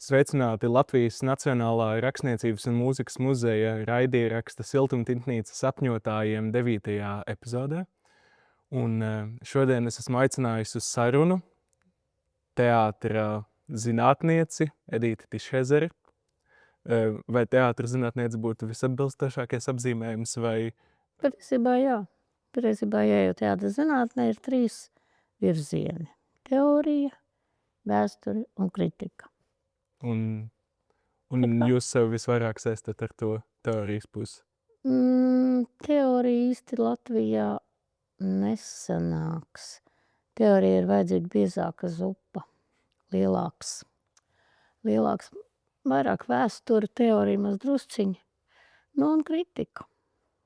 Sveicināti Latvijas Nacionālā Rakstniecības un mūzikas muzeja raidieraksta Siltumtintnīca sapņotājiem 9. epizodē. Un šodien es esmu aicinājusi uz sarunu teātra zinātnieci Edīti Tišhezeri. Vai teātra zinātniece būtu visatbilstošākais apzīmējums vai? Patiesībā jā. Patiesībā jā, jo teātra zinātnē ir 3 virzieni – teorija, vēsture un kritika. Un kā? jūs sev visvairāk saistat ar to teorijas pusi? Teorija īsti Latvijā nesanāks. Teorija ir vajadzīga biezāka zupa, lielāks, vairāk vēsture, teorija maz drusciņi, un kritika.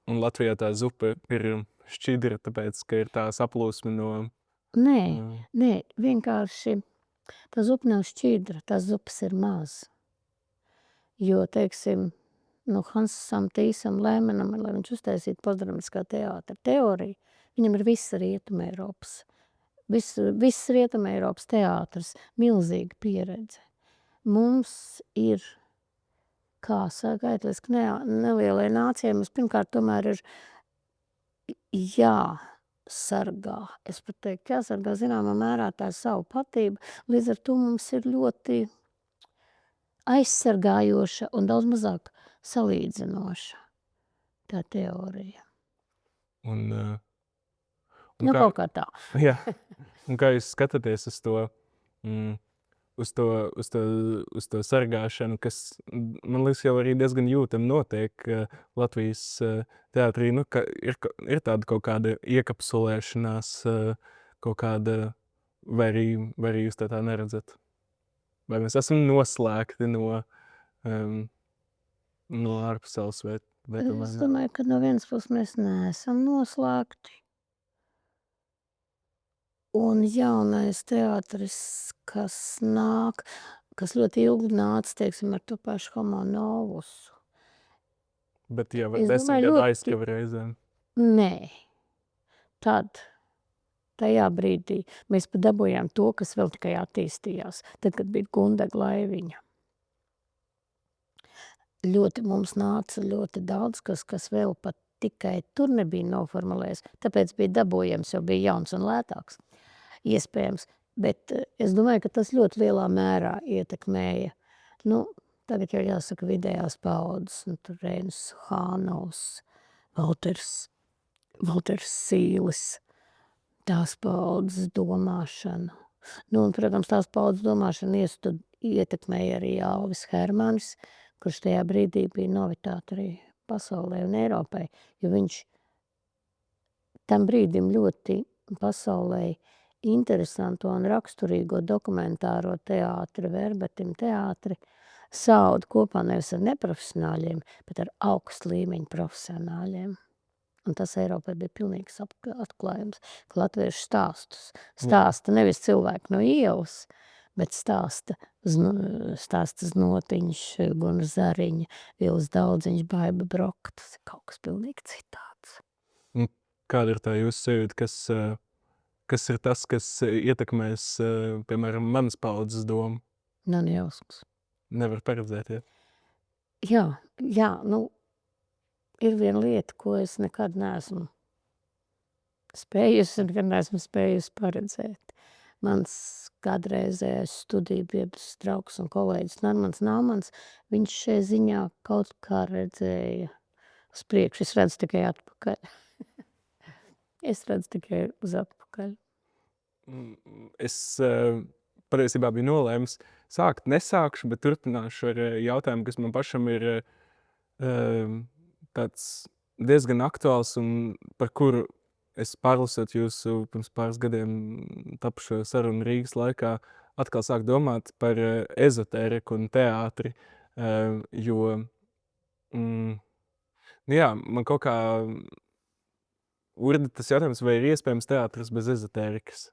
Un Latvijā tā zupa ir šķidra, tāpēc, ka ir tā saplūsme no... Nē, vienkārši tā zupa nav šķidra, tās zupas ir maz. Jo, teiksim, Hansam Tīsam Lēmenam, lai viņš uztaisītu postdramatiskā teātra teoriju, viņam ir visa Rietumeiropas. Viss Rietumeiropas teātrs, milzīga pieredze. Mums ir, kā skaitliski nelielai nācijai, mums pirmkārt tomēr ir jāsargā. Es pat teiktu, jāsargā zināmā mērā tā savu patību. Līdz ar to mums ir ļoti aizsargājoša un daudz mazāk salīdzinoša tā teorija. Kaut kā tā. Jā. Un kā jūs skatāties uz to sargāšanu, kas, man liekas, jau arī diezgan jūtami notiek Latvijas teātrī, ka ir tāda kaut kāda iekapsulēšanās, kaut kāda, vai arī jūs tā neredzat? Vai mēs esam noslēgti no ārpasaules vai tomēr? Es domāju, ka no vienas puses mēs neesam noslēgti. Un jaunais teātris, kas nāk, kas ļoti ilgi nāca, teiksim, ar to pašu Homo Novusu. Bet jau 10 gadu aizskava reizēm. Nē. Tad, tajā brīdī, mēs pat dabūjām to, kas vēl tikai attīstījās. Tad, kad bija Gundega Laiviņa. Mums nāca ļoti daudz, kas vēl pat tikai tur nebija noformulējis. Tāpēc bija dabūjams, jo bija jauns un lētāks. Iespējams, bet es domāju, ka tas ļoti lielā mērā ietekmēja. Tagad jau jāsaka vidējās paudzes, tur Reinis Hānovs, Valters Sīlis, tās paudzes domāšana. Un, protams, tās paudzes domāšana ietekmēja arī Alvis Hermanis, kurš tajā brīdī bija novitāte arī pasaulē un Eiropai, jo viņš tam brīdim ļoti pasaulē interesanto un raksturīgo dokumentāro teātri, Verbetim teātri, sauda kopā nevis ar neprofesionāļiem, bet ar augstu līmeņu profesionāļiem. Un tas Eiropai bija pilnīgs atklājums, ka latviešu stāsta nevis cilvēki no ielas, bet stāsta Znotiņš, Gunas Zariņa, Vils Daudziņš, Baiba Broka. Tas ir kaut kas pilnīgi citāds. Kāda ir tā jūsu sajūta, kas ir tas, kas ietekmēs, piemēram, manas paudzes domu? Nav nejausmas. Nevar paredzēt, ja? Jā, ir viena lieta, ko es nekad neesmu spējusi un nekad neesmu spējusi paredzēt. Mans kādreizējais studiju biedrs, draugs un kolēģis Normans Nāmans, viņš šajā ziņā kaut kā redzēja uz priekšu. Es redzu tikai atpakaļ. Es redzu tikai uz atpakaļ. Es patiesībā biju nolēmis sākt, nesākšu, bet turpināšu ar jautājumu, kas man pašam ir tāds diezgan aktuāls un par kuru es pārlasot jūsu pirms pāris gadiem tapušo sarunu Rīgas laikā atkal sāku domāt par ezotēriku un teātri, jo man kaut kā urda tas jautājums, vai ir iespējams teātris bez ezotērikas?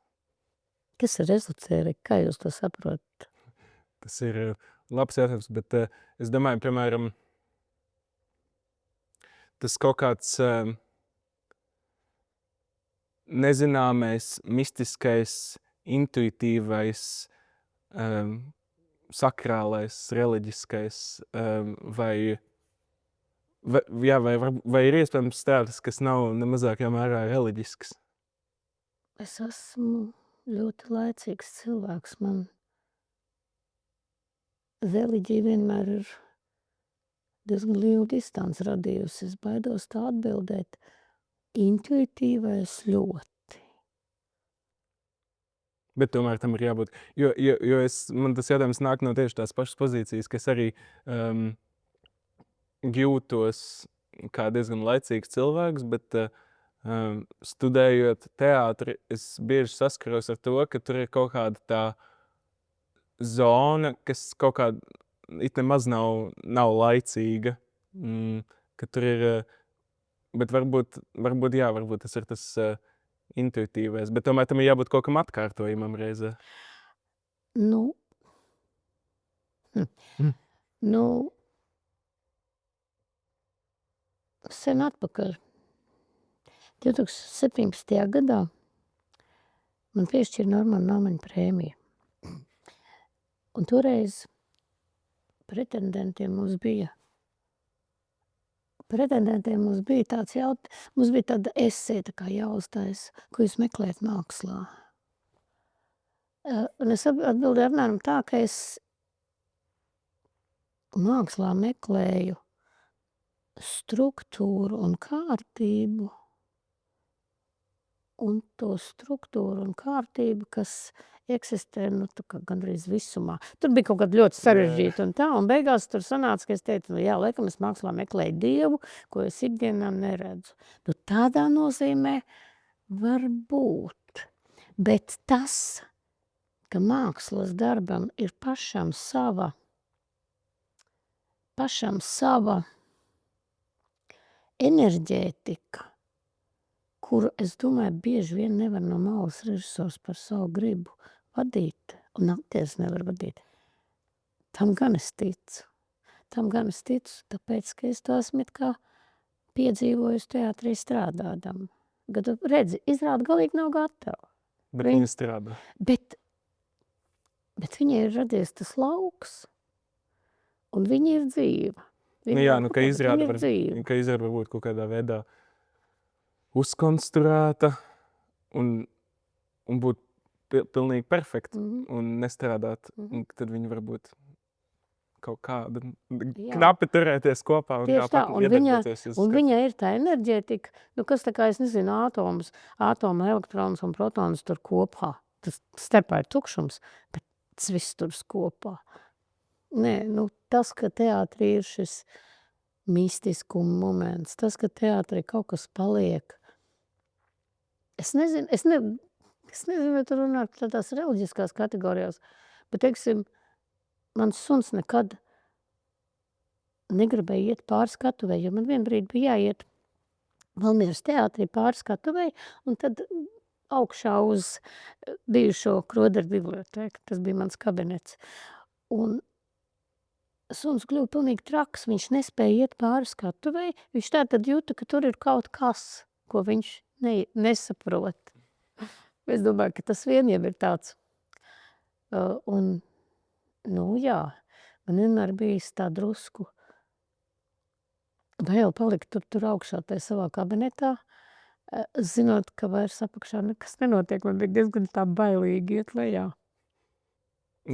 Kas ir ezotērika? Kā jūs to saprotat? Tas ir labs jautājums, bet es domāju, piemēram, tas kaut kāds nezināmais, mistiskais, intuitīvais sakrālais, reliģiskais, vai ir iespējams teātris, kas nav nemazākajā mērā reliģisks? Es esmu ļoti laicīgs cilvēks. Man reliģija vienmēr ir diezgan lielu distanci radījusi. Es baidos tā atbildēt. Intuitīvais ļoti. Bet tomēr tam ir jābūt. Jo man tas jautājums nāk no tieši tās pašas pozīcijas, ka es arī jūtos kā diezgan laicīgs cilvēks, bet studējot teātri, es bieži saskaros ar to, ka tur ir kaut kāda tā zona, kas kaut kā it nemaz nav laicīga. Ka tur ir, bet varbūt tas ir tas intuitīvais, bet tomēr tam ir jābūt kaut kam atkārtojumam reizē. Nu, sen atpakaļ. 2017. gadā man piešķīra Normanda Nāmaņa prēmiju. Un toreiz pretendentiem mums bija tāds mums bija tāda esē, tā kā jāuztais, ko jūs meklējat mākslā. Un es atbildēju apmēram tā, ka es mākslā meklēju struktūru un kārtību, un to struktūru un kārtību, kas eksistē, tā kā gandrīz visumā. Tur bija kaut kāda ļoti sarežģīta un tā, un beigās tur sanāca, ka es teicu, jā, laikam es mākslā meklēju Dievu, ko es ikdienā neredzu. Tādā nozīmē var būt, bet tas, ka mākslas darbam ir pašam sava enerģētika, kuru, es domāju, bieži vien nevar no malas režisors par savu gribu vadīt, un aktieris nevar vadīt. Tam gan es ticu, tāpēc, ka es to esmu it kā piedzīvojusi teātrī strādādam. Kad redzi, izrāda galīgi nav gatava. Bet viņa strādā. Bet viņai ir radies tas lauks, un viņa ir dzīva. Ka izrāda var būt kaut kādā veidā uzkonstruēta un būt pilnīgi perfekta un nestrādāt. Un tad viņi var būt kaut kāda knapi turēties kopā un tieši tā, iedarboties. Un viņai ir tā enerģētika, kas tā kā, es nezinu, ātoma elektronus un protonus tur kopā. Tas starpā ir tukšums, bet tas viss tur kopā. Nē, tas, ka teātrī ir šis mistiskuma moments, tas, ka teātrī kaut kas paliek. Es nezinu, vai tu runā tādās reliģiskās kategorijās, bet, teiksim, mans suns nekad negribēja iet pāri skatuvei, jo man vienbrīd bija jāiet Valmieras teātrī pāri skatuvei, un tad augšā uz bijušo Kroderu bibliotēku. Tas bija mans kabinets. Un suns kļuva pilnīgi traks, viņš nespēja iet pāri skatuvei, viņš tātad jūta, ka tur ir kaut kas, ko viņš nesaprot. Es domāju, ka tas vien jau ir tāds. Un, jā, man vienmēr bijis tā drusku vēl palikt tur augšā tajā savā kabinetā, zinot, ka vairs apakšā nekas nenotiek, man bija diezgan tā bailīgi iet lejā.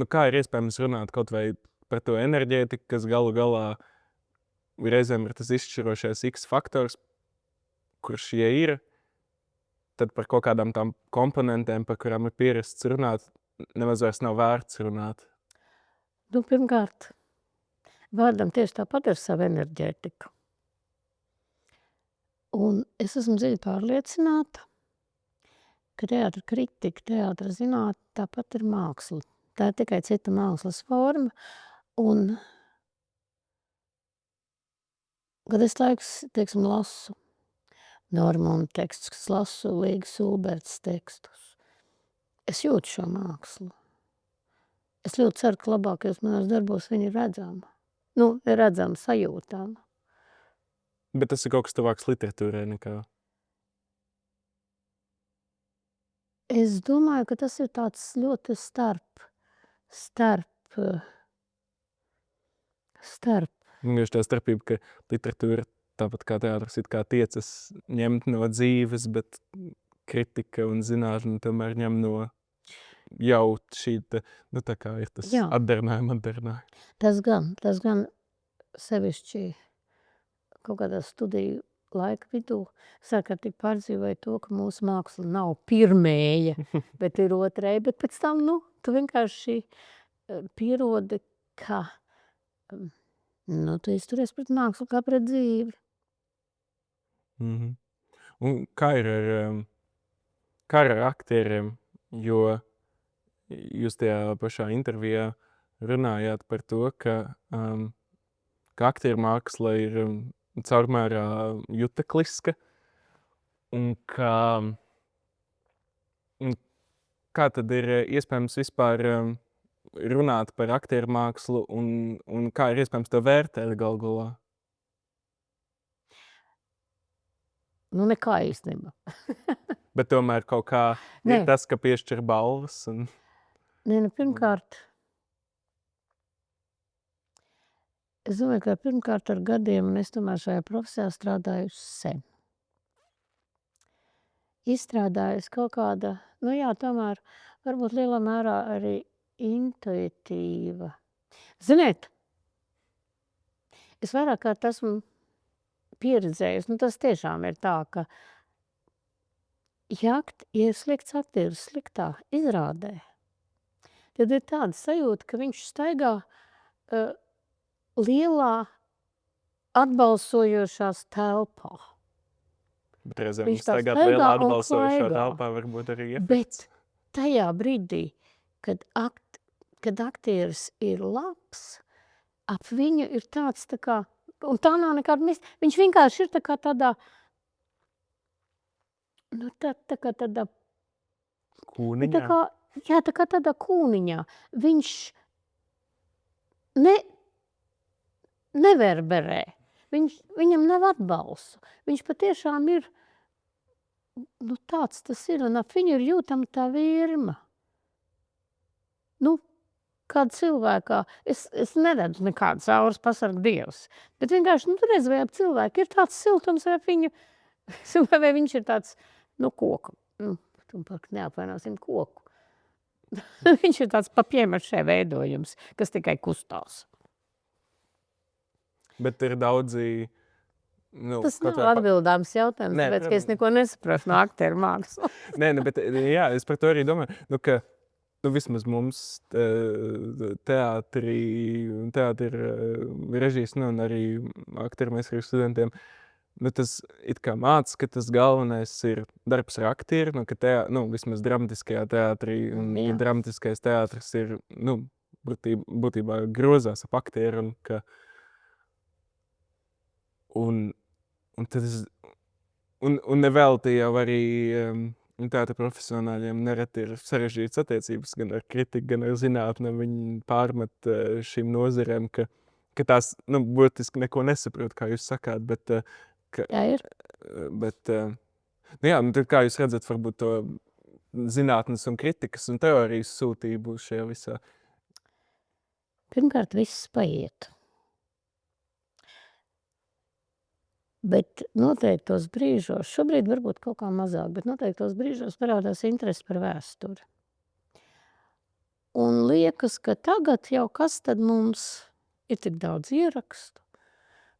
Kā ir iespējams runāt kaut vai par to enerģētiku, kas galu galā reizēm ir tas izšķirošais X faktors, kurš ir, tad par kaut kādām tām komponentēm, par kurām ir pierasts runāt, nemaz vairs nav vērts runāt. Pirmkārt, vārdam tieši tāpat ir sava enerģētika. Un es esmu dziļi pārliecināta, ka teātra kritika, teātra zinātne tāpat ir māksla. Tā ir tikai cita mākslas forma. Un, kad es teiksim, lasu Normanda tekstus, lasu Līgas Ulbertas tekstus, es jūtu šo mākslu. Es ļoti ceru, ka labākajos manos darbos viņa ir redzama. Ir redzama, sajūtama. Bet tas ir kaut kas tuvāks literatūrai nekā? Es domāju, ka tas ir tāds ļoti starp Starp. Vienkārši tā starpība, ka literatūra tāpat kā teātris it kā tiecas ņemt no dzīves, bet kritika un zināšana tomēr ņem no jau šī te, nu tā kā ir tas Jā. atdarinājumi. Tas gan sevišķi kaut kādā studiju laika vidū sākārtīgi pārdzīvoja to, ka mūsu māksla nav pirmēja, bet ir otrēja, bet pēc tam, nu, tu vienkārši pierodi, ka, nu, tu izturies pret mākslu kā pret dzīvi. Mhm. Un kā ir ar aktieriem, jo jūs tajā pašā intervijā runājāt par to, ka aktieru māksla ir caurmērā jutekliska un kā tad ir iespējams vispār runāt par aktieru mākslu un kā ir iespējams to vērtēt galu galā? Nu, nekā īstenībā. Bet tomēr kaut kā Nē. ir tas, ka piešķir balvas un... Nē, nu, pirmkārt, es domāju, ka pirmkārt ar gadiem, un es tomēr šajā profesijā strādāju sen. Izstrādājusi kaut kāda, nu jā, tomēr varbūt lielā mērā arī intuitīva. Ziniet, es vairāk kārt esmu pieredzējusi, nu tas tiešām ir tā, ka ja ir slikts aktieris sliktā izrādē, tad ir tāda sajūta, ka viņš staigā lielā atbalsojošās telpā. Bet reizēm Viņš tā staigāt staigā lielā un atbalsojošā klaigā. telpā varbūt arī efekts. Bet tajā brīdī, kad aktieris ir labs, ap viņu ir tāds tā kā, un tā nav nekāda viņš vienkārši ir tā kā tādā, nu tā kā tādā, Kūniņā. tā kā, jā, tā kā tādā kūniņā. Viņš neverberē. Viņam nav atbalstu. Viņš patiešām ir, nu tāds tas ir, un ap viņu ir jūtama tā virma. Nu, kāda cilvēkā, es neredzu nekādas auras, pasarg Dievs, bet vienkārši, nu, reiz vai ap cilvēku ir tāds siltums, vai viņu, vai viņš ir tāds, nu, koku, nu, neapvainosim koku. Viņš ir tāds papiemaršē veidojums, kas tikai kustās. Bet ir daudzi... Nu, Tas nav atbildāms jautājums, Nē, tāpēc, ka es neko nesaprastu no aktieru mākslas. Nē, bet jā, es par to arī domāju, nu, ka vismaz mums teātra režijas, nu, un arī aktieru mākslas studentiem, nu, tas it kā māca, ka tas galvenais ir darbs ar aktieru, nu, ka vismaz dramatiskajā teātrī, un ja dramatiskais teātris ir, nu, būtībā grozās ap aktieru, un ka un tad un nevelti jau arī teātra profesionāļiem nereti ir sarežģītas attiecības gan ar kritiku, gan ar zinātni. Viņi pārmet šīm nozerēm, ka tās, nu, būtiski neko nesaprot, kā jūs sakāt, bet... Jā, ir. Bet, nu jā, nu tad kā jūs redzat, varbūt to zinātnes un kritikas un teorijas sūtību šajā visā? Pirmkārt, viss paiet. Bet noteiktos brīžos, šobrīd varbūt kaut kā mazāk, bet noteiktos brīžos parādās interesi par vēsturi. Un liekas, ka tagad jau kas tad mums ir tik daudz ierakstu,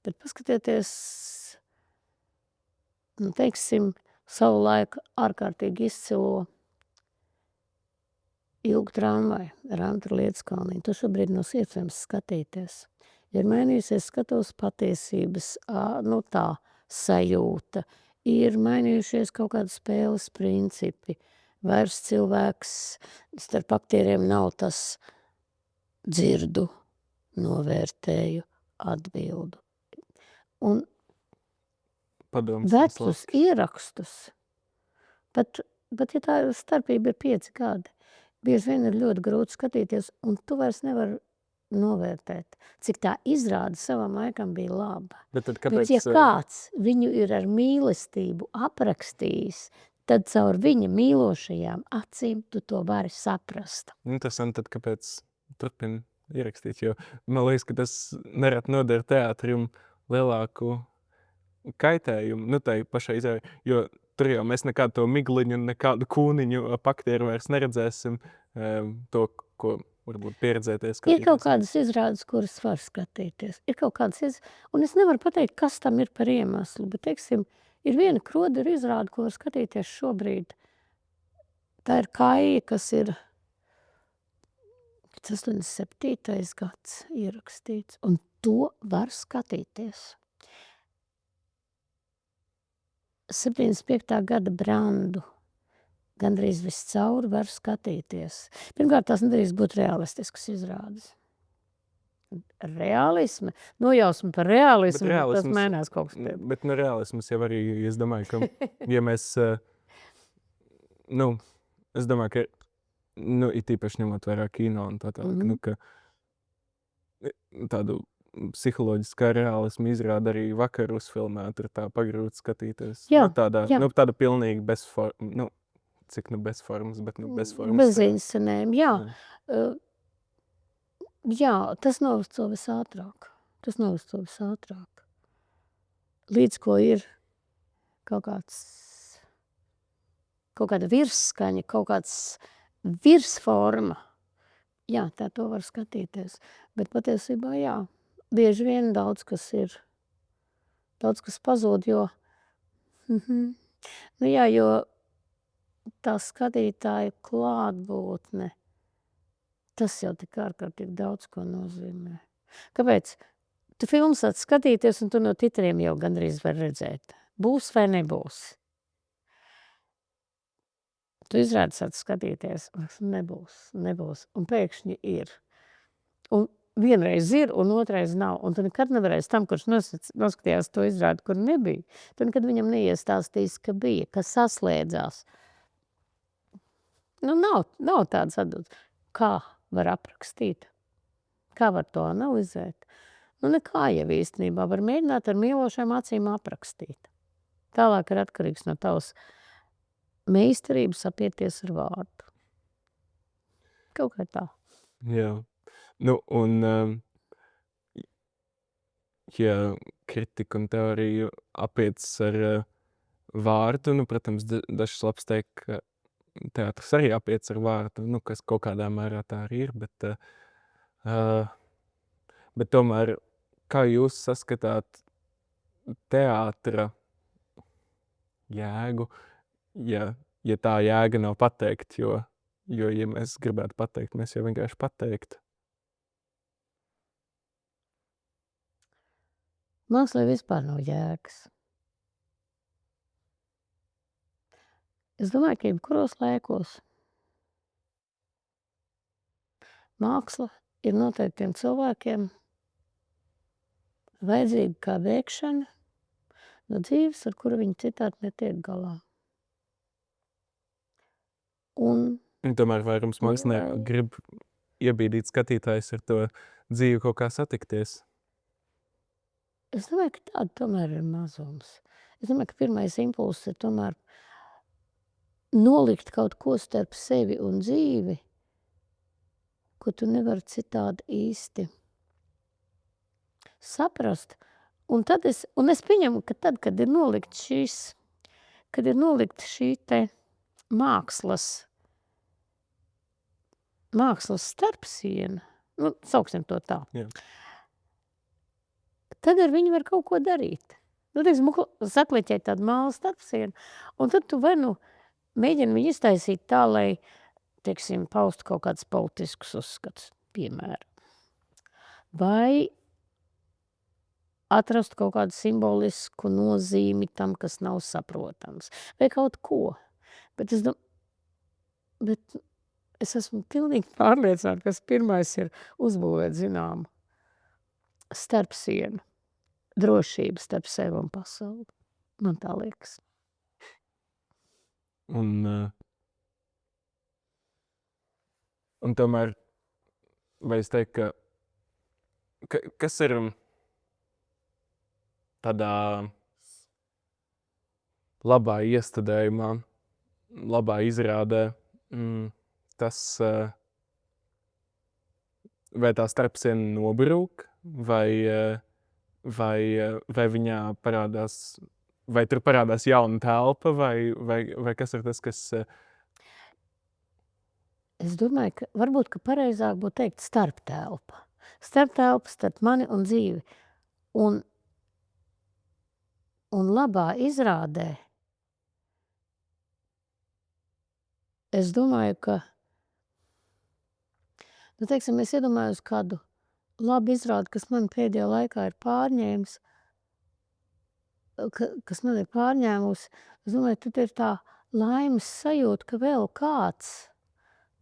bet paskatieties, nu, teiksim, savu laiku ārkārtīgi izcilo Ilgu tramvaju ar Antru Liedskalniņu. Tu šobrīd no sirdsapziņas skatīties. Ir mainījusies skatos patiesības, nu tā, sajūta. Ir mainījušies kaut kādi spēles principi. Vairs cilvēks starp aktieriem nav tas dzirdu, novērtēju, atbildu. Un vecus ierakstus, pat ja tā starpība ir 5 gadi, bieži vien ir ļoti grūti skatīties, un tu vairs nevari novērtēt, cik tā izrāde savam laikam bija laba. Bet kāpēc... ja kāds viņu ir ar mīlestību aprakstījis, tad caur viņa mīlošajām acīm tu to vari saprast. Interesanti, tad kāpēc turpina ierakstīt, jo man liekas, ka tas nereti nodara teātrim lielāku kaitējumu, nu, tai pašai izrādē, jo tur jau mēs nekādu to migliņu, nekādu kūniņu ap aktieru vairs neredzēsim, to, ko varbūt pieredzēties Ir kaut skatīties. kādas izrādes, kuras var skatīties. Ir kaut kādas un es nevaru pateikt, kas tam ir par iemeslu, bet, teiksim, ir viena kroderu izrāde, ko var skatīties šobrīd. Tā ir Kaija, kas ir 87. gads ierakstīts, un to var skatīties. 75. gada Brandu gandrīz viscaur var skatīties. Pirmkārt, tās nedrīkst būt realistiskas izrādes. Realisme, nojausma par realismu, tas mainās kaut kas. Bet nu realisms jau arī, es domāju, ka, ja mēs, nu, es domāju, ka, nu, it īpaši ņemot vērā kino un tā tālāk, nu, ka tādu psiholoģiskā realismu izrāda arī vakar uzfilmēt, ir tā pagrūti skatīties. Jā, nu, tāda, jā. Nu, tāda pilnīgi nu, cik nu bezformas, bet nu bezformas. Bez inscenēm, jā. Jā, tas novest to visātrāk. Līdz ko ir kaut kāda virsskaņa, kaut kāds virsforma. Jā, tā to var skatīties. Bet patiesībā, jā, bieži vien daudz kas pazūd, jo, nu jā, jo tā skatītāja klātbūtne, tas jau tik ārkārtīgi daudz ko nozīmē. Kāpēc? Tu filmu sāc skatīties, un tu no titriem jau gandrīz var redzēt. Būs vai nebūs? Tu izrādi sāc skatīties, nebūs. Un pēkšņi ir. Un vienreiz ir, un otrais nav. Un tu nekad nevarēsi tam, kurš noskatījās to izrādi, kur nebija. Tu nekad viņam neiestāstīs, ka bija, ka saslēdzās. Nu, nav tādas atbildes. Kā var aprakstīt? Kā var to analizēt? Nu, nekā jau īstenībā var mēģināt ar mīlošām acīm aprakstīt. Tālāk ir atkarīgs no tavas meistarības apieties ar vārdu. Kaut kā tā. Jā. Nu, un, ja kritika un teoriju apiecas ar vārdu, nu, protams, dažs labs teikt, ka teātris arī apiec ar vārdu, nu, kas kaut kādā mērā tā arī ir, bet tomēr, kā jūs saskatāt teātra jēgu, ja tā jēga nav pateikt, jo, ja mēs gribētu pateikt, mēs jau vienkārši pateikt. Mākslā vispār nav jēgas. Es domāju, ka jebkuros laikos māksla ir noteiktiem cilvēkiem vajadzīga kā bēgšana no dzīves, ar kuru viņi citādi netiek galā. Un tomēr vairums mākslinieku grib iebīdīt skatītājus ar to dzīvi kaut kā satikties. Es domāju, ka tāda tomēr ir mazums. Es domāju, ka pirmais impulss ir tomēr nolikt kaut ko starp sevi un dzīvi, ko tu nevari citādi īsti saprast. Un es pieņemu, ka tad, kad ir nolikt šī te mākslas starpsiena, nu, sauksim to tā. Jā. Tad ar viņu var kaut ko darīt. Nu, teiksim, sakliķēt tādu mālu starpsienu, un tad tu vai nu mēģini viņu iztaisīt tā, lai, teiksim, paustu kaut kādus politiskus uzskatus, piemēram. Vai atrast kaut kādu simbolisku nozīmi tam, kas nav saprotams. Vai kaut ko. Bet es esmu pilnīgi pārliecināta, ka pirmais ir uzbūvēt zināmu starpsienu. Drošība starp sevi un pasauli. Man tā liekas. Un tomēr, vai es teiktu, ka kas ir tādā labā iestudējumā, labā izrādē, tas vai tā starpsiena nobrūk, vai viņā parādās, vai tur parādās jauna telpa, vai kas ir tas, kas... Es domāju, ka varbūt, ka pareizāk būtu teikt starptelpa. Starptelpa starp mani un dzīvi. Un labā izrādē es domāju, ka, nu, teiksim, es iedomājos kādu labu izrādi, kas man pēdējā laikā ir pārņēmis, kas man ir pārņēmusi. Es domāju, tad ir tā laimes sajūta, ka vēl kāds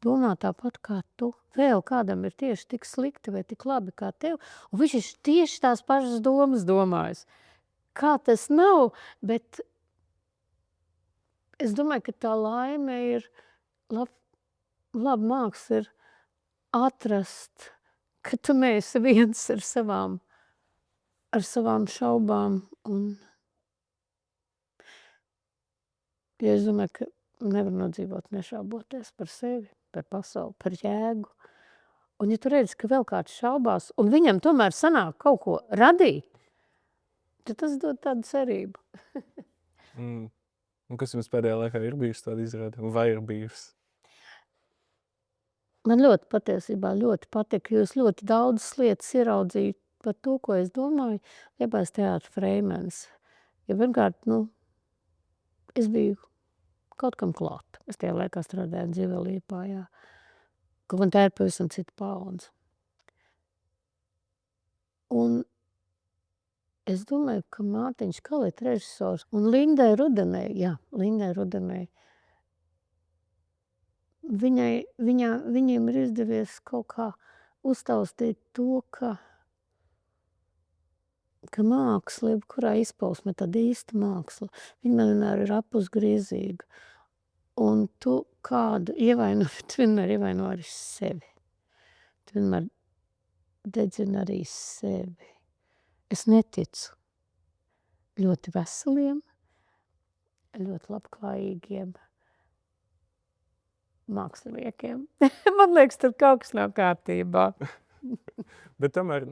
domā tāpat kā tu. Vēl kādam ir tieši tik slikti vai tik labi kā tev. Un viņš ir tieši tās pašas domas domājis. Kā tas nav, bet es domāju, ka tā laime ir, laba māksla ir atrast, ka tu neesi viens ar savām šaubām. Un, ja es domāju, ka nevar nodzīvot nešauboties par sevi, par pasauli, par jēgu. Un ja tu redzi, ka vēl kāds šaubās, un viņam tomēr sanāk kaut ko radīt, tad tas dod tādu cerību. Un kas jums pēdējā laikā ir bijusi tāda izrāde? Vai ir bijusi? Man patiesībā ļoti patika, jo es ļoti daudzas lietas ieraudzīju par to, ko es domāju, Liepājas teātra Freimanis. Ja pirmkārt, es biju kaut kam klāt. Es tajā laikā strādāju Dzīvē Liepājā. Un tā ir pavisam cita paudze. Un es domāju, ka Mārtiņš Kaleta režisors un Lindai Rudenei, viņiem ir izdevies kaut kā uztaustīt to, ka māksla, kurā izpausme, tāda īsta māksla, viņa vienmēr ir apusgriezīga. Un tu kādu ievaino, tu vienmēr ievaino arī sevi. Tu vienmēr dedzina arī sevi. Es neticu ļoti veseliem, ļoti labklājīgiem māksliniekiem. Man liekas, tur kaut kas nav kārtībā. Bet tomēr,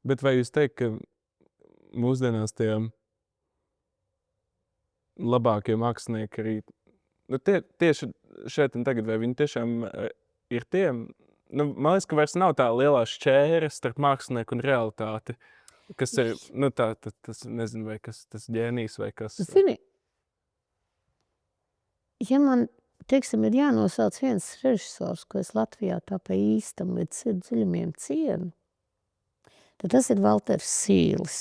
bet vai jūs teikt, ka mūsdienās tie labākie mākslinieki arī, tieši šeit un tagad, vai viņi tiešām ir tie, man liekas, ka vairs nav tā lielā šķēra starp mākslinieku un realitāti, kas ir, tas, nezinu, vai kas tas ģēnijs vai kas. Zini, ja man, teiksim, ir jānosauc viens režisors, ko es Latvijā tā pa īstam līdz dziļumiem cienu, tad tas ir Valters Sīlis.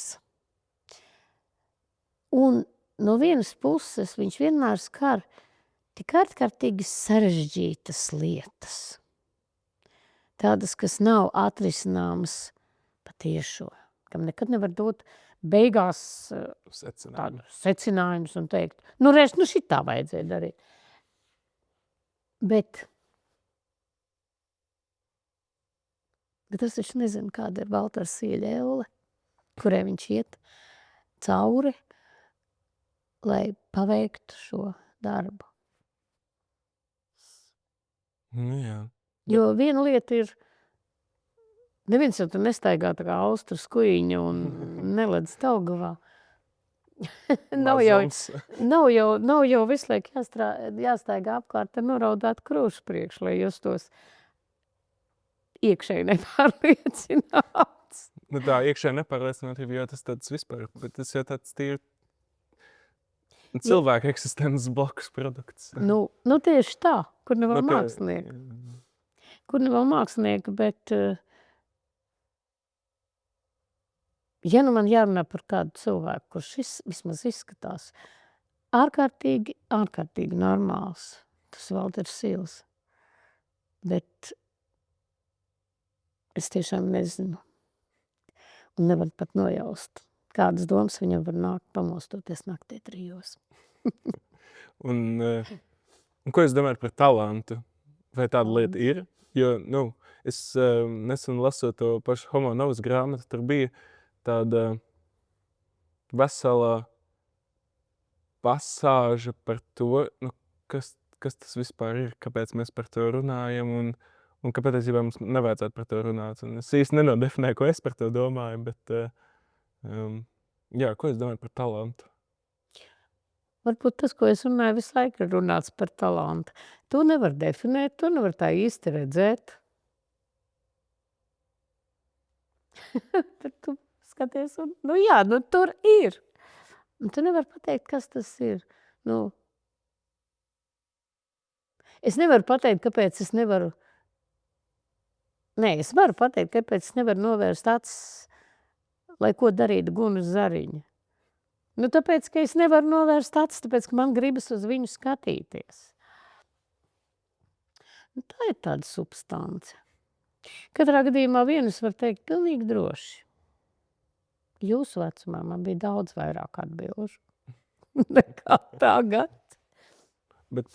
Un no vienas puses viņš vienmēr skar tik ārkārtīgi sarežģītas lietas. Tādas, kas nav atrisināmas patiešo, kam nekad nevar dot beigās secinājumus un teikt, šitā vajadzēja darīt. Bet es taču nezinu, kāda ir Valtera Sīļa elle, kurai viņš iet cauri, lai paveiktu šo darbu. Jā. Jo viena lieta ir, neviens jau tur nestaigā tā kā austru skuiņa un neledz Daugavā. nav jau visu laiku jāstaigā apkārt ar noraudātu krūšu priekš, lai justos iekšēji nepārliecināts. Tā iekšēji nepārliecinātība, jo tas tāds vispār, bet tas jau tāds tīri cilvēka eksistences blokus produkts. Tieši tā, kur nav vēl mākslinieka. Kur nav vēl mākslinieka, bet ja man jārunā par kādu cilvēku, kurš vismaz izskatās ārkārtīgi normāls, tas Valters Sīls. Bet es tiešām nezinu un nevaru pat nojaust, kādas domas viņam var nākt pamostoties naktī 3. Un ko jūs domājat par talantu? Vai tāda lieta ir? Jo, es nesen lasot to pašu Homo Novus grāmatu, tur bija tāda vesela pasāža par to, kas tas vispār ir, kāpēc mēs par to runājam un ka patiesībā mums nevajadzētu par to runāt. Un es īsti nenodefinēju, ko es par to domāju, bet jā, ko es domāju par talantu? Varbūt tas, ko es runāju, visu laiku ir runāts par talantu. To nevar definēt, to nevar tā īsti redzēt. Tad tu skaties un, jā, tur ir. Un tu nevar pateikt, kas tas ir. Es nevaru pateikt, kāpēc es nevaru. Nē, es varu pateikt, kāpēc es nevaru novērst acis, lai ko darītu Gunas Zariņa. Tāpēc, ka es nevaru novērst acis, tāpēc, ka man gribas uz viņu skatīties. Tā ir tāda substance. Katrā gadījumā vienus var teikt pilnīgi droši. Jūsu vecumā man bija daudz vairāk atbilžu nekā tagad. Bet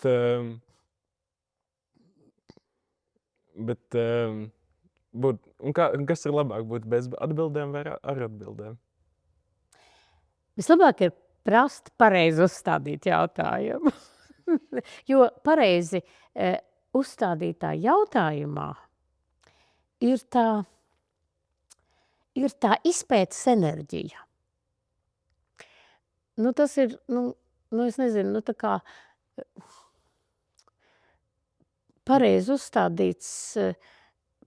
kas ir labāk, būt bez atbildēm vai ar atbildēm? Vislabāk ir prast pareizi uzstādīt jautājumu. Jo pareizi uzstādītā jautājumā ir tā izpētes enerģija. Tas ir, es nezinu, tā kā pareizi uzstādīts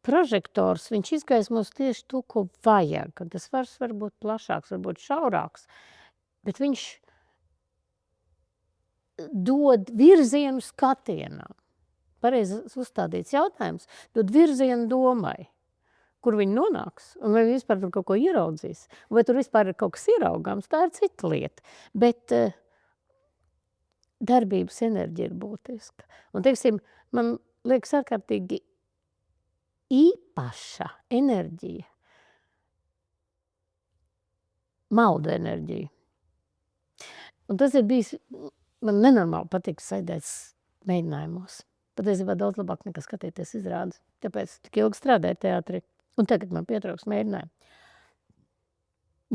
prožektors, viņš izgaismos tieši to, ko vajag. Tas vairs var būt plašāks, varbūt šaurāks, bet viņš dod virzienu skatienam. Pareizi uzstādīts jautājums dod virzienu domai, kur viņi nonāks, un vai viņi vispār tur kaut ko ieraudzīs, vai tur vispār ir kaut kas ieraugams, tā ir cita lieta. Bet darbības enerģija ir būtiska. Un, teiksim, man liekas ārkārtīgi īpaša enerģija, mauda enerģija. Un tas ir bijis, man nenormāli patīk sēdēt mēģinājumos. Patiesībā daudz labāk nekā skatīties izrādes. Tāpēc tik ilgi strādāju teātrī. Un tagad man pietrūks mēģinājumu.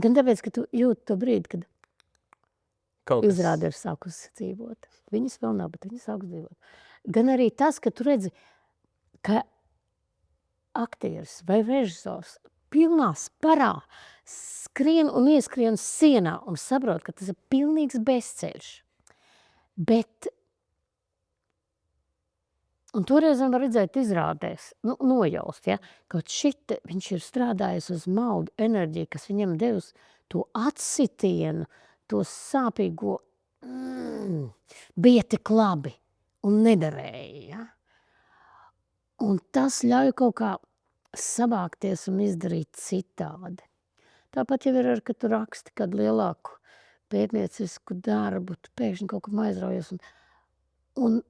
Gan tāpēc, ka tu jūti to brīdi, kad izrāde ir sākusi dzīvot. Viņas vēl nav, bet viņas sāks dzīvot. Gan arī tas, ka tu redzi, ka aktieris vai režisors pilnā sparā skrien un ieskrien sienā un saprot, ka tas ir pilnīgs bezceļš. Bet un toreiz var redzēt izrādēs, nojaust, ja, kaut šit viņš ir strādājis uz maudu enerģiju, kas viņam devis to atsitienu, to sāpīgo, bija tik labi un nederēja. Ja? Un tas ļauj kaut kā savākties un izdarīt citādi. Tāpat jau ir, kad tu raksti kādu lielāku pētniecisku darbu, tu pēkšņi kaut kam aizraujies un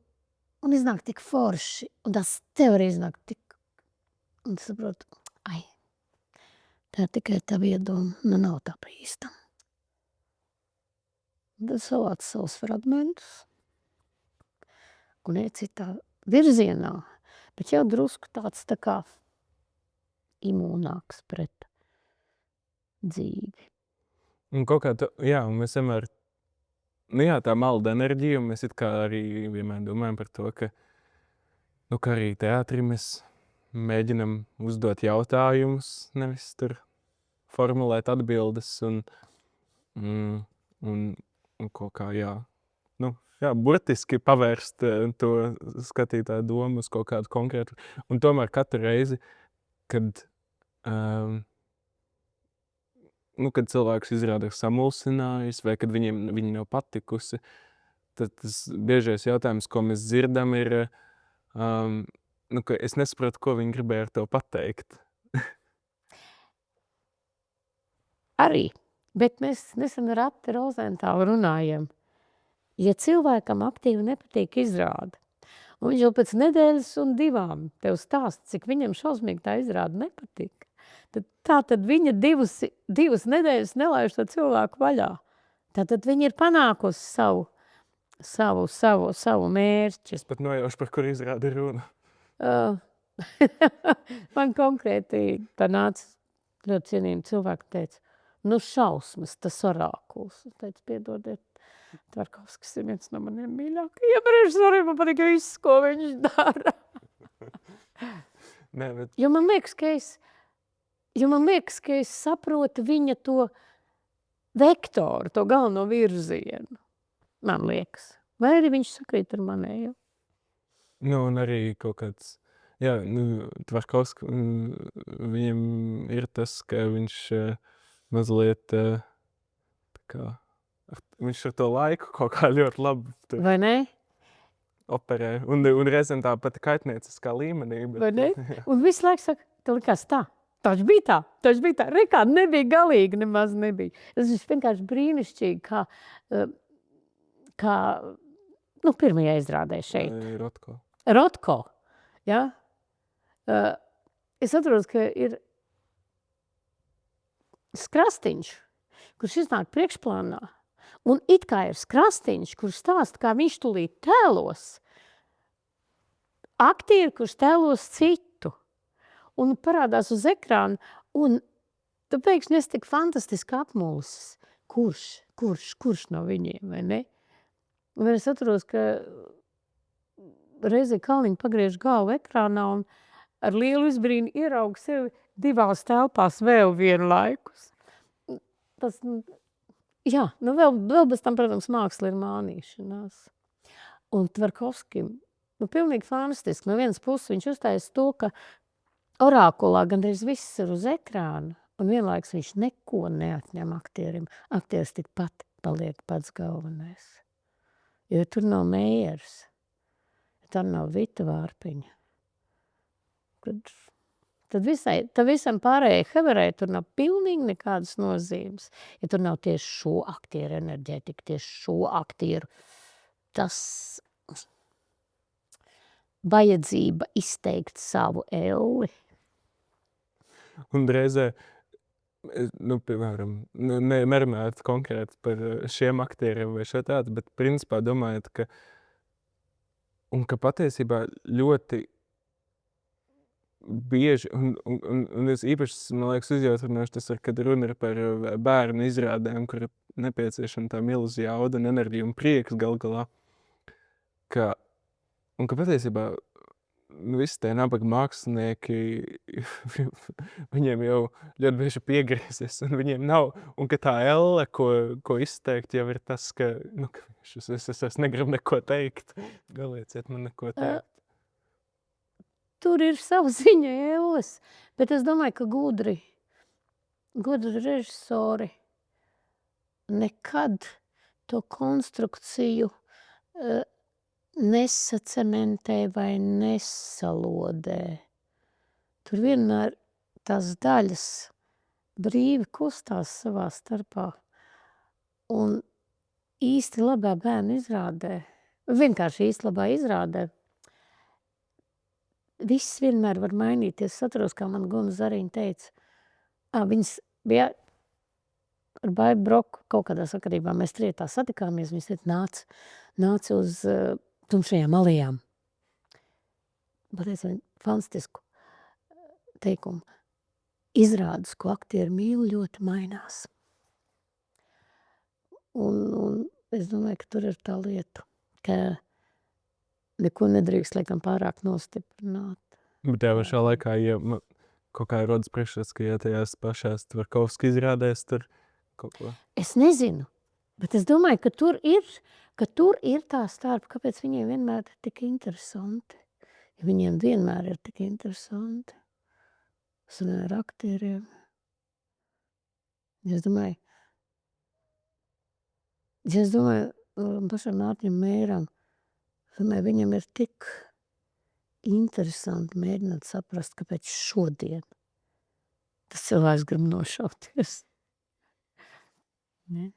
iznāk tik forši, un tas tev arī iznāk tik, un tu saproti, tā ir tikai tava iedoma, nav tā pa īstam. Un tad savāc savus fragmentus, un citā virzienā, bet jau drusku tāds tā kā imūnāks pret dzīvi. Un kaut kā un mēs vienmēr, tā malda enerģija, un mēs it kā arī vienmēr domājam par to, ka arī teātrī mēs mēģinam uzdot jautājumus, nevis tur formulēt atbildes un kaut kā, burtiski pavērst to skatītāju domu uz kaut kādu konkrētu. Un tomēr katru reizi, kad kad cilvēks izrāda samulsinājis vai kad viņi nav patikusi, tad tas biežais jautājums, ko mēs dzirdam, ir, ka es nesaprotu, ko viņi gribēja ar to pateikt. Arī, bet mēs nesen ar Ati Rozentālu runājam. Ja cilvēkam aktīvi nepatīk izrāde, un viņš jau pēc nedēļas un 2 tev stāsta, cik viņam šausmīgi tā izrāde nepatika, tad viņa 2 nedēļas nelaiž to cilvēku vaļā. Tātad viņa ir panākusi savu mērķi. Es pat nojaušu, par kur izrādi runa. Man konkrēti panāca ļoti cienījumi cilvēki teica, šausmas, tas orākuls. Es teicu, piedodiet, Tvarkovskis ir viens no maniem mīļākajiem režisoriem, man patīk viss, ko viņš dara. Nē, bet Jo man liekas, ka es saprotu viņa to vektoru, to galveno virzienu. Man liekas. Vai arī viņš sakrīt ar manējo? un arī kaut kāds, jā, Tvarkovski, viņam ir tas, ka viņš mazliet tā kā, viņš ar to laiku kaut kā ļoti labi tur Vai ne? operē. Un reizēm tā pat kaitnieciskā līmenī. Bet, Vai ne? jā. Un visu laiku saka, tev likās tā. Taču bija tā. Rekā nebija galīgi, nemaz nebija. Tas ir vienkārši brīnišķīgi, kā pirmajā izrādē šeit. Rotko. Ja? Es atceros, ka ir Skrastiņš, kurš iznāk priekšplānā. Un it kā ir Skrastiņš, kurš stāsta, kā viņš tūlīt tēlos. Aktieri, kurš tēlos citu. Un parādās uz ekrāna. Un tu pēkšņi esi tik fantastiski apmulsis. Kurš no viņiem, vai ne? Un es atceros, ka reizē Kalniņa pagriež galvu ekrānā un ar lielu izbrīnu ierauga sevi divās telpās vēl vienlaikus. Tas, jā, vēl bez tam, protams, māksla ir mānīšanās. Un Tvarkovskim, pilnīgi fantastiski. No vienas puses viņš uztaisa to, ka orākulā gandrīz viss ir uz ekrāna, un vienlaiks viņš neko neatņem aktierim. Aktieris tikpat paliek pats galvenais. Jo tur nav Meijers, tur nav Vita Vārpiņa. Tad visam pārējai heverei tur nav pilnīgi nekādas nozīmes. Ja tur nav tieši šo aktieru enerģētika, tieši šo aktieru, tas vajadzība izteikt savu elli. Un reizē, piemēram, nerunājot konkrēti par šiem aktieriem vai šo tādu, bet principā domājot, ka patiesībā ļoti bieži, un es īpaši, man liekas, uzjautrinoši tas ir, kad runa ir par bērnu izrādēm, kur ir nepieciešama tā milzu jauda un enerģija un prieks gal galā, ka patiesībā visi tie nabaga mākslinieki, viņiem jau ļoti bieži piegriezies, un viņiem nav, un ka tā elle, ko izteikt, jau ir tas, ka es negribu neko teikt, galieciet man neko teikt. Tur ir sava ziņa elles, bet es domāju, ka gudri režisori nekad to konstrukciju nesacementē vai nesalodē. Tur vienmēr tās daļas brīvi kustās savā starpā. Un īsti labā bērnu izrādē, vienkārši īsti labā izrādē, viss vienmēr var mainīties. Es atceros, kā man Guna Zariņa teica, viņas bija ar Baibu Broku kaut kādā sakarībā. Mēs trietā satikāmies, viņas teica, nāc uz tumšajām alejām. Pateica fantastisku teikumu. Izrādes, ko aktieri mīl, ļoti mainās. Un es domāju, ka tur ir tā lieta, ka neko nedrīkst, laikam, pārāk nostiprināt. Bet tajā pašā laikā, ja kaut kā rodas priekšstats, ka ja tajās pašās Tvarkovski izrādēs tur kaut ko. Es nezinu, bet es domāju, ka tur ir tā starp, kāpēc viņiem vienmēr ir tik interesanti. Ja viņiem vienmēr ir tik interesanti. Es runāju ar aktieriem. Es domāju, pašam Mārtiņam Mēram, viņam ir tik interesanti mēģināt saprast, kāpēc šodien tas cilvēks grib nošauties. Ne?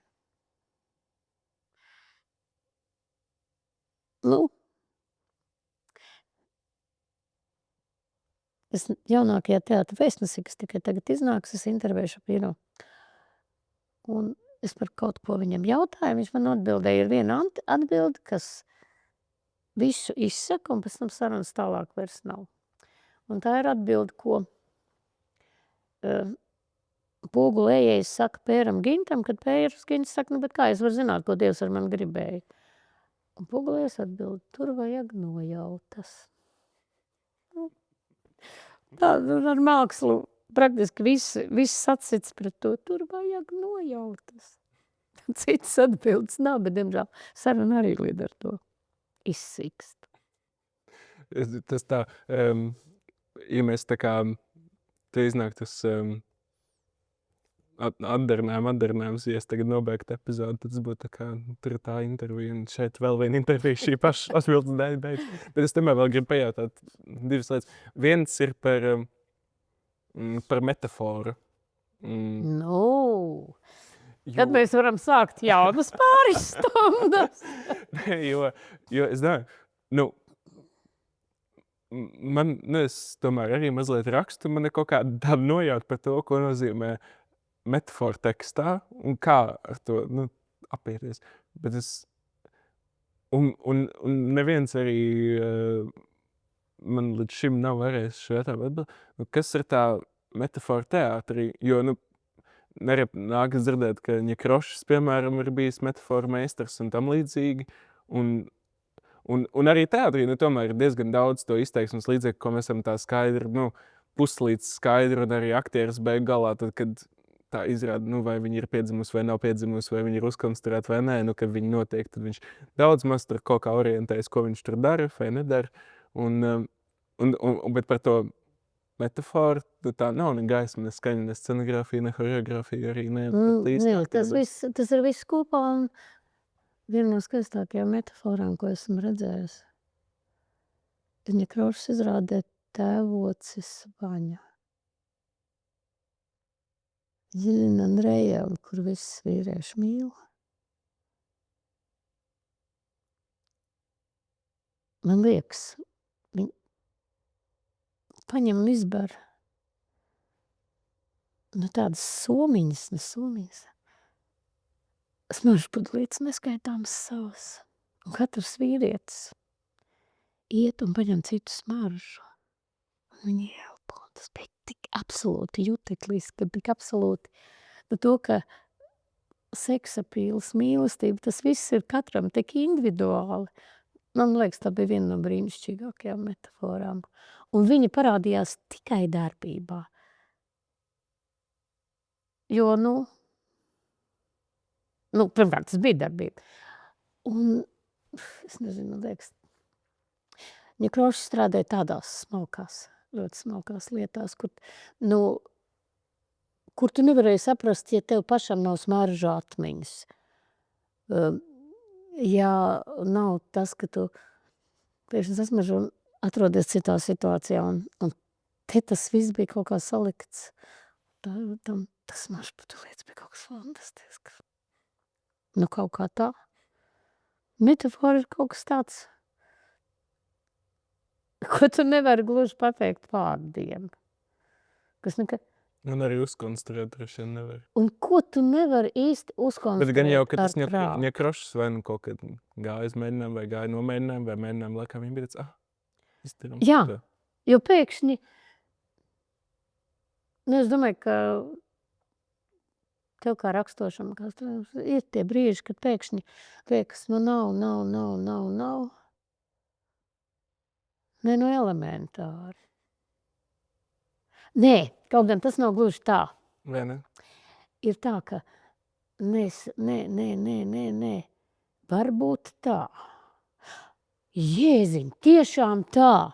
Es jaunākajā teātra vēstnesī, kas tikai tagad iznāks, es intervēšu Pīru. Un es par kaut ko viņam jautāju, viņš man atbildēja, ir viena atbilde, kas visu izsaka, un pēc tam sarunas tālāk vairs nav. Un tā ir atbilde, ko Pogu ejējs saka Pēram Gintam, kad Pērs Gins saka, nu, bet kā es varu zināt, ko Dievs ar mani gribēja? Un Pogu ejējs atbild, tur vajag nojautas. Tā, ar mākslu praktiski viss atsits pret to, tur vajag nojautas. Cits atbildes nav, bet, diemžēl, saruna arī līdz ar to izsikst. Tas tā, ja mēs tā kā, te iznāk tas atdarinājums, ja es tagad nobeigtu epizodu, tad tas būtu tā kā, tur ir tā intervija, un šeit vēl viena intervija šī paša atbildes dēļ beidz. Bet es tomēr vēl gribu pajautāt divas lietas. Viens ir par metaforu. Nu, kad mēs varam sākt jaunas pāris stundas? jo es domāju, nu, man, es tomēr arī mazliet rakstu, man ir kaut kāda tāda nojauta par to, ko nozīmē metafora tekstā un kā ar to, apieties. Bet un neviens arī man līdz šim nav varējis šo jautājumu atbildēt, kas ir tā metafora teātrī, jo, nākas dzirdēt, ka Ņekrošs, piemēram, ir bijis metafora meistars un tam līdzīgi, un arī teātrī, tomēr ir diezgan daudz to izteiksmes līdzekļu, ko mēs esam tā skaidri, puslīdz skaidri, un arī aktieris beig galā, tad, kad tā izrāda, vai viņi ir piedzimusi vai nav piedzimusi, vai viņi ir uzkonstruēti vai nē, kad viņi notiek, tad viņš daudz maz tur kaut kā orientējas, ko viņš tur dara vai nedara, bet par to metaforu, tā nav ne gaisma, ne skaņa, ne scenogrāfija, ne horeogrāfija arī ne. Tas ir viss kopā, un viena no skaistākajām metaforām, ko esmu redzējis. Ņekrošs izrādē tēvocis Vaņa. Ģilina Andreja, kur viss vīrieši mīl. Man liekas, viņi paņem un izber tādas somiņas, smaržpudlītes neskaitāmas savas. Un katrs vīrietis iet un paņem citu smaržu. Un viņi ielpo. Tas bija tik absolūti jutekliski, tik absolūti. To, ka seksapīles, mīlestība, tas viss ir katram tik individuāli. Man liekas, tā bija viena no brīnišķīgākajām metaforām. Un viņa parādījās tikai darbībā. Jo, pirmkārt, tas bija darbība. Un, es nezinu, liekas, Ņekrošs strādāja tādās ļoti smalkās lietās, kur tu nevarēji saprast, ja tev pašam nav smaržu atmiņas. Ja nav tas, ka tu pēkšņi sasmaržo un atrodies citā situācijā, un te tas viss bija kaut kā salikts. Tas smaržpudlītes bija kaut kas fantastisks. Kaut kā tā. Metafora ir kaut kas tāds, ko tu nevari gluži pateikt vārdiem. Kas nekad... Un arī uzkonstruēt droši vien nevar. Un ko tu nevari īsti uzkonstruēt? Bet gan jau, ka tas Ņekrošs vai kaut kad gāja uz mēģinājumu, vai gāja no mēģinājumu, vai mēģinājumu laikā viņi bija tāds, izdarām. Jā, jo pēkšņi, es domāju, ka tev kā rakstošam, ir tie brīži, kad pēkšņi liekas, nav. Nē, elementāri. Nē, kaut gan tas nav gluži tā. Vai ne? Ir tā, ka nē. Varbūt tā. Jēziņ, tiešām tā.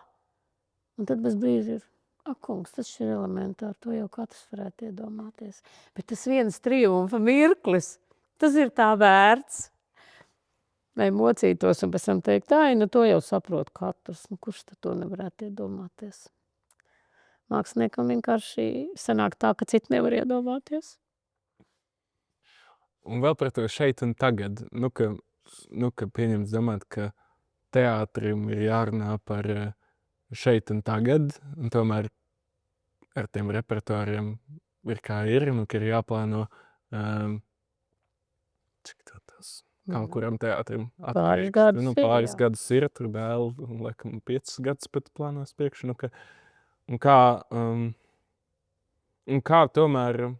Un tad bez brīža ir, kungs, tas ir elementāri, to jau katrs varētu iedomāties. Bet tas viens triumfa mirklis, tas ir tā vērts. Vai mocītos un pēc tam teikt, to jau saprot katrs. Kurš tad to nevarētu iedomāties? Māksliniekam vienkārši sanāk tā, ka citi nevar iedomāties. Un vēl par to šeit un tagad. Ka pieņemts domāt, ka teātrim ir jārunā par šeit un tagad, un tomēr ar tiem repertuāriem ir kā ir, un ka ir jāplāno cik tas kaut kuram teātrim atpriekš. Pāris gadus ir, tur vēl, laikam, 5 gadus pat plānos priekš. Un kā tomēr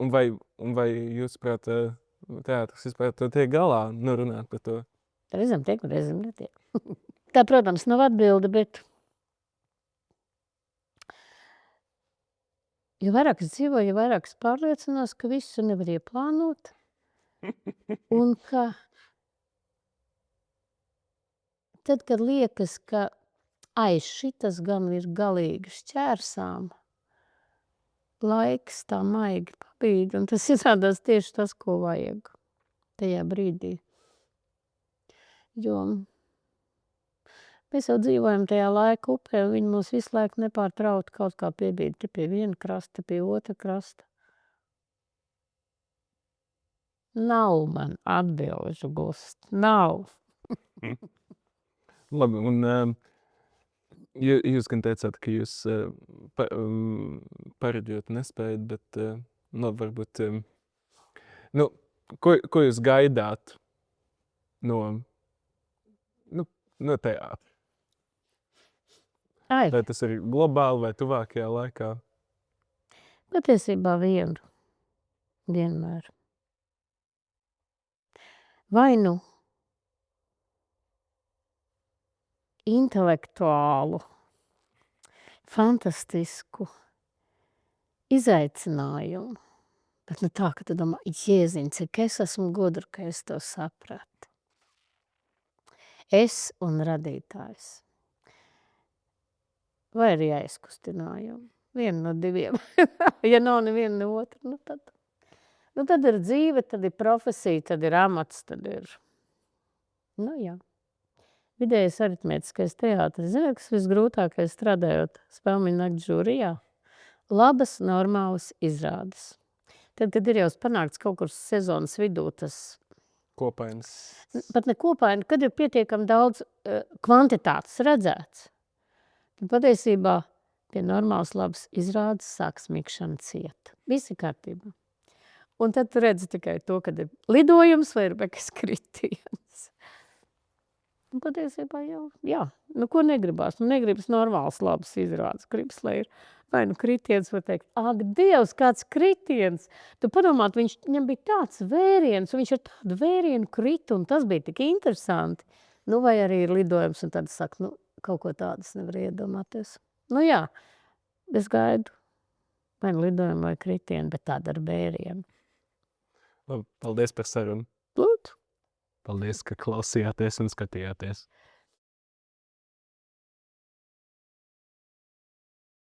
Un vai jūs prāt, teātris vispār tiek galā runāt par to? Reizēm tiek, reizēm netiek. Tā, protams, nav atbilde, bet jo vairāk es dzīvoju, jo vairāk es pārliecinās, ka visu nevar ieplānot. Un ka tad, kad liekas, ka šitas gan ir galīgi šķērsām, laiks tā maigi pabīd, un tas izrādās tieši tas, ko vajag tajā brīdī. Jo mēs jau dzīvojam tajā laika upē, un viņi mūs visu laiku nepārtraukti kaut kā piebīd te pie viena krasta, pie otra krasta. Nav man atbilžu gust. Nav. Labi, un jūs gan teicāt, ka jūs pareģot nespējat, bet varbūt, ko jūs gaidāt no teātra? Vai tas ir globāli vai tuvākajā laikā? Patiesībā vienmēr. Vai nu intelektuālu, fantastisku izaicinājumu, bet tā, ka tu domā, Jēziņ, cik es esmu gudra, ka es to sapratu. Es un radītājs. Vai arī aizkustinājumi. Vienu no diviem. Ja nav neviena ne otra, tad ir dzīve, tad ir profesija, tad ir amats, tad ir, jā. Vidējais aritmētiskais teātris. Ziniet, kas visgrūtākais strādājot Spēlmeņu nakts žūrijā? Labas, normālas izrādes. Tad, kad ir jau panākts kaut kur sezonas vidū tas Kopainas. Pat ne kopaini, kad ir pietiekami daudz kvantitātes redzēts. Tad patiesībā pie normālas labas izrādes sāk smikšana ciet. Visi kārtībā. Un tad tu redzi tikai to, kad ir lidojums vai ir bekas kritiens. Un patiesībā jau, ko negribās? Negribas normāls labas izrādes. Gribas, lai ir vai kritiens, vai teikt, ak, Dievs, kāds kritiens! Tu padomāt, viņam bija tāds vēriens, un viņš ar tādu vērienu krita, un tas bija tik interesanti. Vai arī ir lidojums, un tad saka, kaut ko tādas nevar iedomāties. Es gaidu vai lidojumu vai kritienu, bet tāda ar vērienu. Paldies par sarunu. Lūdzu. Paldies, ka klausījāties un skatījāties.